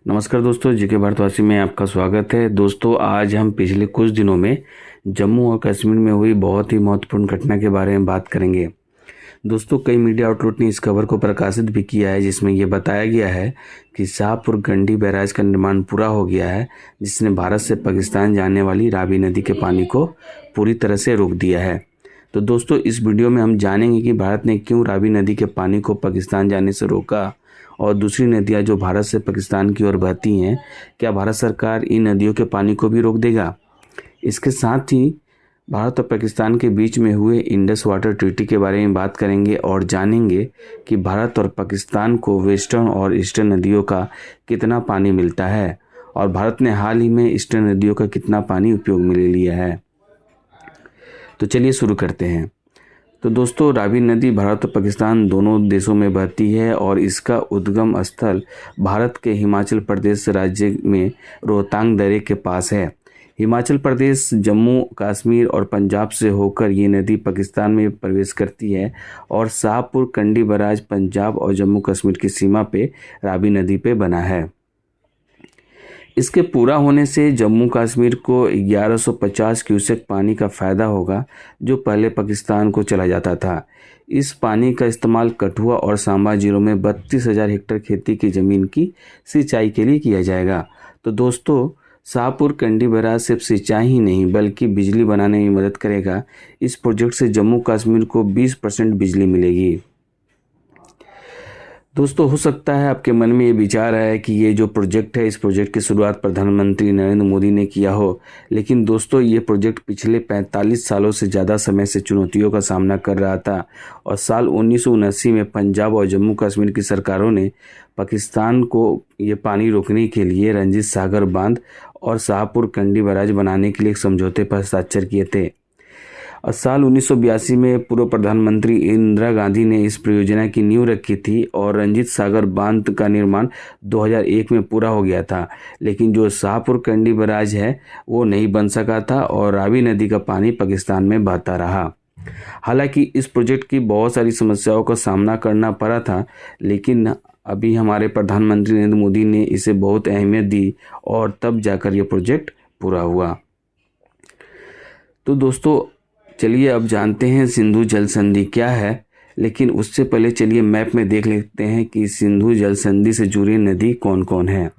नमस्कार दोस्तों, जीके भारतवासी में आपका स्वागत है। दोस्तों, आज हम पिछले कुछ दिनों में जम्मू और कश्मीर में हुई बहुत ही महत्वपूर्ण घटना के बारे में बात करेंगे। दोस्तों, कई मीडिया आउटलेट ने इस खबर को प्रकाशित भी किया है, जिसमें यह बताया गया है कि शाहपुर गंडी बैराज का निर्माण पूरा हो गया है, जिसने भारत से पाकिस्तान जाने वाली रावी नदी के पानी को पूरी तरह से रोक दिया है। तो दोस्तों, इस वीडियो में हम जानेंगे कि भारत ने क्यों रावी नदी के पानी को पाकिस्तान जाने से रोका और दूसरी नदियां जो भारत से पाकिस्तान की ओर बहती हैं, क्या भारत सरकार इन नदियों के पानी को भी रोक देगा। इसके साथ ही भारत और पाकिस्तान के बीच में हुए इंडस वाटर ट्रीटी के बारे में बात करेंगे और जानेंगे कि भारत और पाकिस्तान को वेस्टर्न और ईस्टर्न नदियों का कितना पानी मिलता है और भारत ने हाल ही में ईस्टर्न नदियों का कितना पानी उपयोग में ले लिया है। तो चलिए शुरू करते हैं। तो दोस्तों, रावी नदी भारत और पाकिस्तान दोनों देशों में बहती है और इसका उद्गम स्थल भारत के हिमाचल प्रदेश राज्य में रोहतांग दर्रे के पास है। हिमाचल प्रदेश, जम्मू कश्मीर और पंजाब से होकर ये नदी पाकिस्तान में प्रवेश करती है और शाहपुर कंडी बैराज पंजाब और जम्मू कश्मीर की सीमा पे रावी नदी पे बना है। इसके पूरा होने से जम्मू कश्मीर को 1150 क्यूसेक पानी का फ़ायदा होगा, जो पहले पाकिस्तान को चला जाता था। इस पानी का इस्तेमाल कठुआ और सांबा जिलों में 32,000 हेक्टेयर खेती की ज़मीन की सिंचाई के लिए किया जाएगा। तो दोस्तों, शाहपुर कंडी बैराज सिर्फ सिंचाई ही नहीं बल्कि बिजली बनाने में मदद करेगा। इस प्रोजेक्ट से जम्मू कश्मीर को 20% बिजली मिलेगी। दोस्तों, हो सकता है आपके मन में ये विचार आया कि ये जो प्रोजेक्ट है, इस प्रोजेक्ट की शुरुआत प्रधानमंत्री नरेंद्र मोदी ने किया हो, लेकिन दोस्तों ये प्रोजेक्ट पिछले 45 सालों से ज़्यादा समय से चुनौतियों का सामना कर रहा था और साल 1979 में पंजाब और जम्मू कश्मीर की सरकारों ने पाकिस्तान को ये पानी रोकने के लिए रंजीत सागर बांध और शाहपुर कंडी बैराज बनाने के लिए एक समझौते पर हस्ताक्षर किए थे। और साल 1982 में पूर्व प्रधानमंत्री इंदिरा गांधी ने इस परियोजना की नींव रखी थी और रंजीत सागर बांध का निर्माण 2001 में पूरा हो गया था, लेकिन जो शाहपुर कंडी बैराज है वो नहीं बन सका था और रावी नदी का पानी पाकिस्तान में बहता रहा। हालांकि इस प्रोजेक्ट की बहुत सारी समस्याओं का सामना करना पड़ा था, लेकिन अभी हमारे प्रधानमंत्री नरेंद्र मोदी ने इसे बहुत अहमियत दी और तब जाकर यह प्रोजेक्ट पूरा हुआ। तो दोस्तों, चलिए अब जानते हैं सिंधु जल संधि क्या है, लेकिन उससे पहले चलिए मैप में देख लेते हैं कि सिंधु जल संधि से जुड़ी नदी कौन कौन है।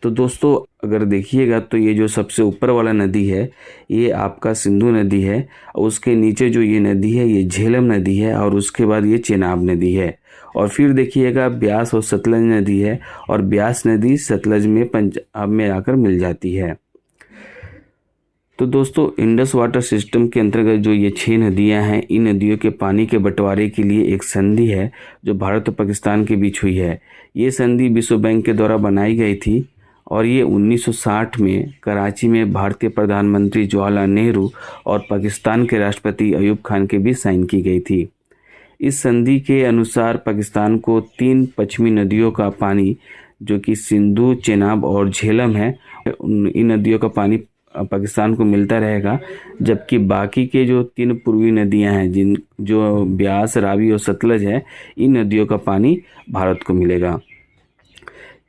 तो दोस्तों, अगर देखिएगा तो ये जो सबसे ऊपर वाला नदी है ये आपका सिंधु नदी है और उसके नीचे जो ये नदी है ये झेलम नदी है और उसके बाद ये चेनाब नदी है और फिर देखिएगा ब्यास और सतलज नदी है और ब्यास नदी सतलज में पंजाब में आकर मिल जाती है। तो दोस्तों, इंडस वाटर सिस्टम के अंतर्गत जो ये 6 नदियां हैं, इन नदियों के पानी के बंटवारे के लिए एक संधि है जो भारत और पाकिस्तान के बीच हुई है। ये संधि विश्व बैंक के द्वारा बनाई गई थी और ये 1960 में कराची में भारतीय प्रधानमंत्री जवाहरलाल नेहरू और पाकिस्तान के राष्ट्रपति अयूब खान के बीच साइन की गई थी। इस संधि के अनुसार पाकिस्तान को 3 पश्चिमी नदियों का पानी, जो कि सिंधु, चेनाब और झेलम है, इन नदियों का पानी पाकिस्तान को मिलता रहेगा, जबकि बाकी के जो 3 पूर्वी नदियां हैं जो ब्यास, रावी और सतलज है, इन नदियों का पानी भारत को मिलेगा।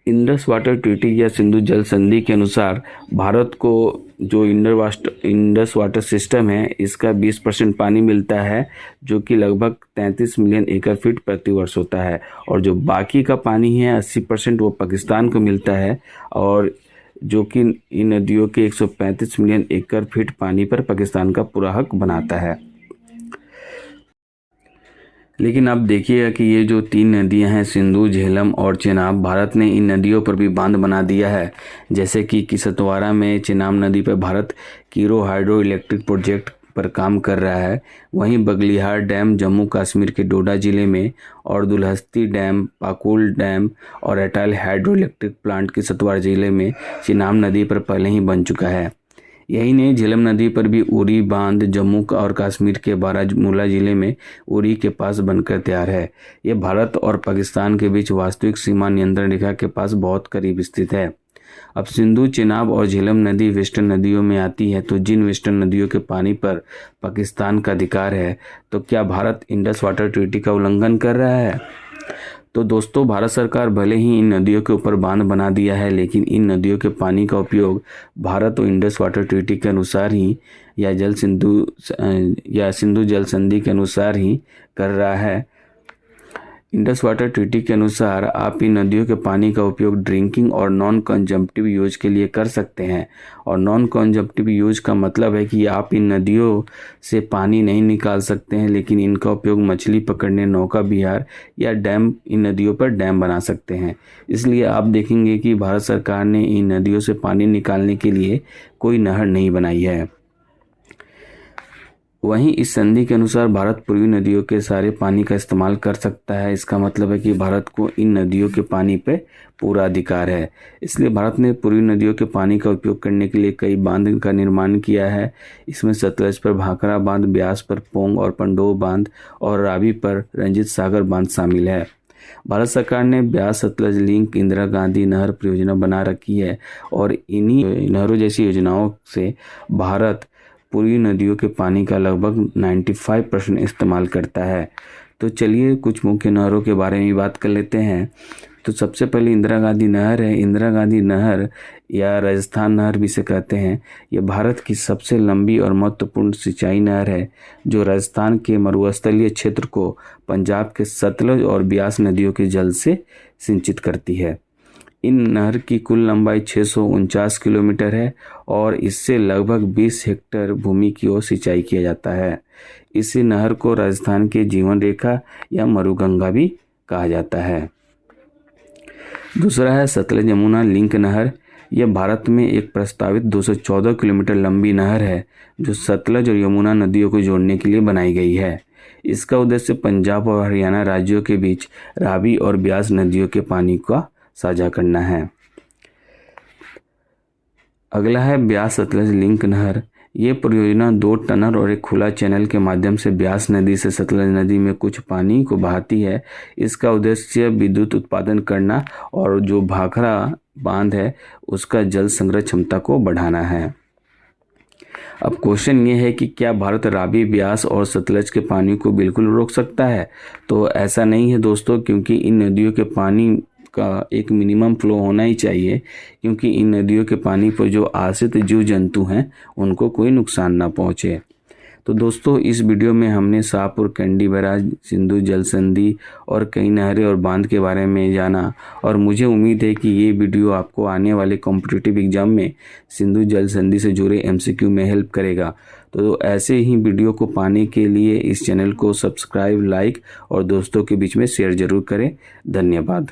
इंडस वाटर ट्रीटी या सिंधु जल संधि के अनुसार भारत को जो इंडस वाटर सिस्टम है इसका 20% पानी मिलता है, जो कि लगभग 33 मिलियन एकड़ फीट प्रति वर्ष होता है, और जो बाकी का पानी है 80% वो पाकिस्तान को मिलता है, और जो कि इन नदियों के 135 मिलियन एकड़ फीट पानी पर पाकिस्तान का पूरा हक बनाता है। लेकिन अब देखिएगा कि ये जो 3 नदियां हैं, सिंधु, झेलम और चेनाब, भारत ने इन नदियों पर भी बांध बना दिया है। जैसे कि किसतवाड़ा में चेनाब नदी पर भारत कीरो हाइड्रो इलेक्ट्रिक प्रोजेक्ट पर काम कर रहा है। वहीं बगलिहार डैम जम्मू कश्मीर के डोडा जिले में और दुलहस्ती डैम, पाकुल डैम और एटाइल हाइड्रो इलेक्ट्रिक प्लांट किसतवाड़ जिले में चेनाब नदी पर पहले ही बन चुका है। यही नहीं, झेलम नदी पर भी उरी बांध जम्मू और कश्मीर के बारामूला जिले में उरी के पास बनकर तैयार है। यह भारत और पाकिस्तान के बीच वास्तविक सीमा नियंत्रण रेखा के पास बहुत करीब स्थित है। अब सिंधु, चेनाब और झेलम नदी वेस्टर्न नदियों में आती है, तो जिन वेस्टर्न नदियों के पानी पर पाकिस्तान का अधिकार है, तो क्या भारत इंडस वाटर ट्रीटी का उल्लंघन कर रहा है? तो दोस्तों, भारत सरकार भले ही इन नदियों के ऊपर बांध बना दिया है, लेकिन इन नदियों के पानी का उपयोग भारत और इंडस वाटर ट्रीटी के अनुसार ही या सिंधु जल संधि के अनुसार ही कर रहा है। इंडस वाटर ट्रीटी के अनुसार आप इन नदियों के पानी का उपयोग ड्रिंकिंग और नॉन कंजम्पटिव यूज के लिए कर सकते हैं। और नॉन कंजम्पटिव यूज का मतलब है कि आप इन नदियों से पानी नहीं निकाल सकते हैं, लेकिन इनका उपयोग मछली पकड़ने, नौका विहार या डैम, इन नदियों पर डैम बना सकते हैं। इसलिए आप देखेंगे कि भारत सरकार ने इन नदियों से पानी निकालने के लिए कोई नहर नहीं बनाई है। वहीं इस संधि के अनुसार भारत पूर्वी नदियों के सारे पानी का इस्तेमाल कर सकता है। इसका मतलब है कि भारत को इन नदियों के पानी पे पूरा अधिकार है। इसलिए भारत ने पूर्वी नदियों के पानी का उपयोग करने के लिए कई बांध का निर्माण किया है। इसमें सतलज पर भाखड़ा बांध, ब्यास पर पोंग और पंडोह बांध और रावी पर रंजीत सागर बांध शामिल है। भारत सरकार ने ब्यास सतलज लिंक इंदिरा गांधी नहर परियोजना बना रखी है और इन्हीं नहरों जैसी योजनाओं से भारत पूर्वी नदियों के पानी का लगभग 95% इस्तेमाल करता है। तो चलिए कुछ मुख्य नहरों के बारे में बात कर लेते हैं। तो सबसे पहले इंदिरा गांधी नहर है। इंदिरा गांधी नहर या राजस्थान नहर भी इसे कहते हैं। यह भारत की सबसे लंबी और महत्वपूर्ण सिंचाई नहर है, जो राजस्थान के मरुस्थलीय क्षेत्र को पंजाब के सतलज और ब्यास नदियों के जल से सिंचित करती है। इन नहर की कुल लंबाई 649 किलोमीटर है और इससे लगभग 20 हेक्टेयर भूमि की ओर सिंचाई किया जाता है। इसी नहर को राजस्थान की जीवन रेखा या मरुगंगा भी कहा जाता है। दूसरा है सतलज यमुना लिंक नहर। यह भारत में एक प्रस्तावित 214 किलोमीटर लंबी नहर है, जो सतलज और यमुना नदियों को जोड़ने के लिए बनाई गई है। इसका उद्देश्य पंजाब और हरियाणा राज्यों के बीच रावी और ब्यास नदियों के पानी का साझा करना है। अगला है ब्यास सतलज लिंक नहर। ये परियोजना 2 टनल और एक खुला चैनल के माध्यम से ब्यास नदी से सतलज नदी में कुछ पानी को बहाती है। इसका उद्देश्य विद्युत उत्पादन करना और जो भाखड़ा बांध है उसका जल संग्रह क्षमता को बढ़ाना है। अब क्वेश्चन ये है कि क्या भारत रावी, ब्यास और सतलज के पानी को बिल्कुल रोक सकता है? तो ऐसा नहीं है दोस्तों, क्योंकि इन नदियों के पानी का एक मिनिमम फ्लो होना ही चाहिए, क्योंकि इन नदियों के पानी पर जो आश्रित जीव जंतु हैं उनको कोई नुकसान ना पहुंचे। तो दोस्तों, इस वीडियो में हमने शाहपुर, कैंडी बैराज, सिंधु जल संधि और कई नहरें और बांध के बारे में जाना और मुझे उम्मीद है कि ये वीडियो आपको आने वाले कॉम्पिटिटिव एग्जाम में सिंधु जल संधि से जुड़े MCQ में हेल्प करेगा। तो ऐसे ही वीडियो को पाने के लिए इस चैनल को सब्सक्राइब, लाइक और दोस्तों के बीच में शेयर जरूर करें। धन्यवाद।